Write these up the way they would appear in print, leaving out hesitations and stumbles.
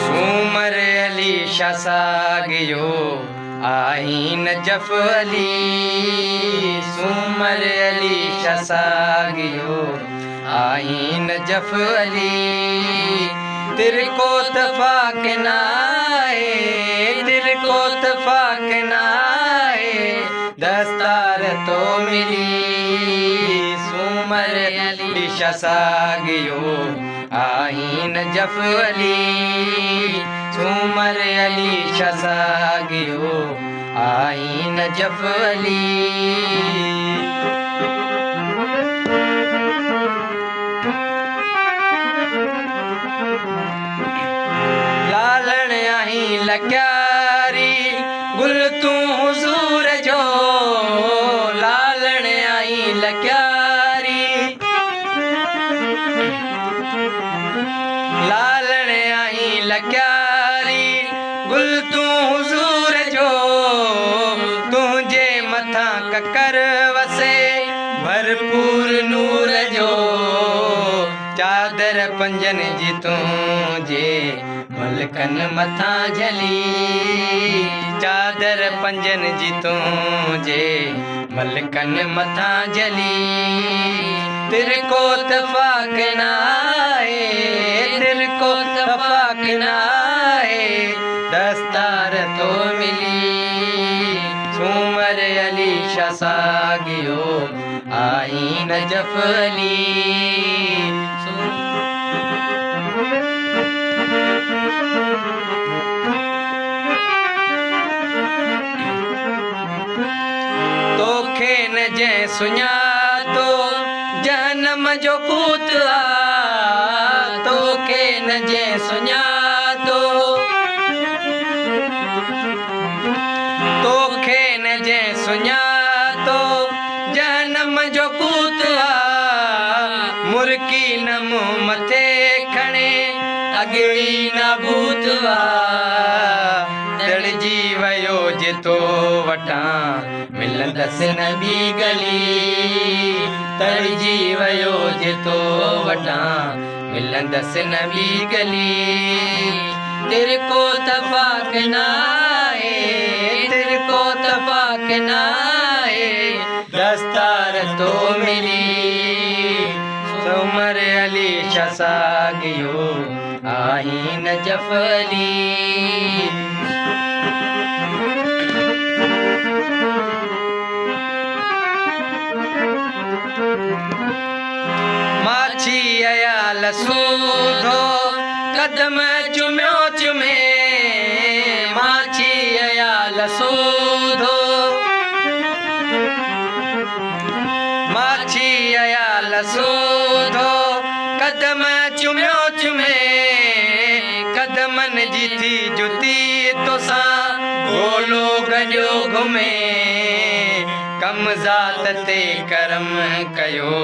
सूमर अली शाह सागियो आई Najaf Ali, सूमर अली शाह सागियो आई Najaf Ali. तेरे को तफाक नाए, तेरे को तफाक नाए, दस्तार तो मिली। सूमर अली शाह सागियो आई नजफ अली, सूमर अली शाह सागियो आई नजफ अली। लालण आई लक्यारी गुल तू हुजूर जो, लालण आई लक्यारी, लालण आई लक्यारी गुल तू हुजूर जो। तुझे मथा ककर वसे भरपूर नूर जो, चादर पंजन जी तुझे मलकन मथा झली, चादर पंजन जी तुझे मलकन मथा झली। तेरे को तफाक नाए, तेरे को तफाक नाए, दस्तार तो मिली। सूमर अली शाह सागियो आई नजफ अली। तोखे न जै सुञातो जहनम जो कूत आ, तोखे न जै सुञातो, तोखे न जै सुञातो जहनम जो कूत आ। मुर्की न मुंह मथे खणे अगड़ी न भूत आ। तड़जी वयो जेतो वटां मिलंदसि न ॿी गली, तड़जी वयो जेतो वटां मिलंदसि न ॿी गली। तेरे को तफाक नाए, तेरे को तफाक नाए, दस्तार तो मिली। सूमर अली शाह सागियो आई नजफ अली। माछी अयाल सूधो कदम चुम्यो चुमे, माछी अयाल सूधो, माछी अयाल सूधो कदम चुम्यो चुमे। कदमन जी थी जुती तोसा गोलो गजो घुमे। कम ज़ात ते करम कयो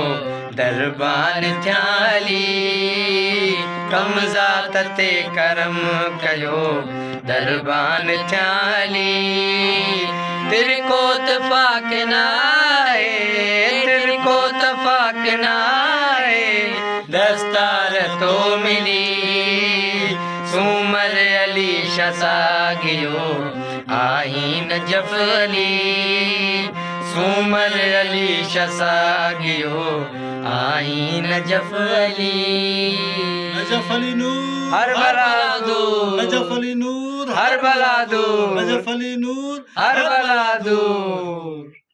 दरबान थियाली, कम ज़ात ते करम कयो दरबान थियाली। तेरे को तफाक नाए, तेरे को तफाक नाए, दस्तार तो मिली। सूमर अली शाह सागियो आई नजफ अली, सूमर अली शाह सागियो आई नजफ अली। नजफ अली नूर हर बला दूर, नजफ अली नूर हर बला दूर, नजफ अली नूर हर बला दूर।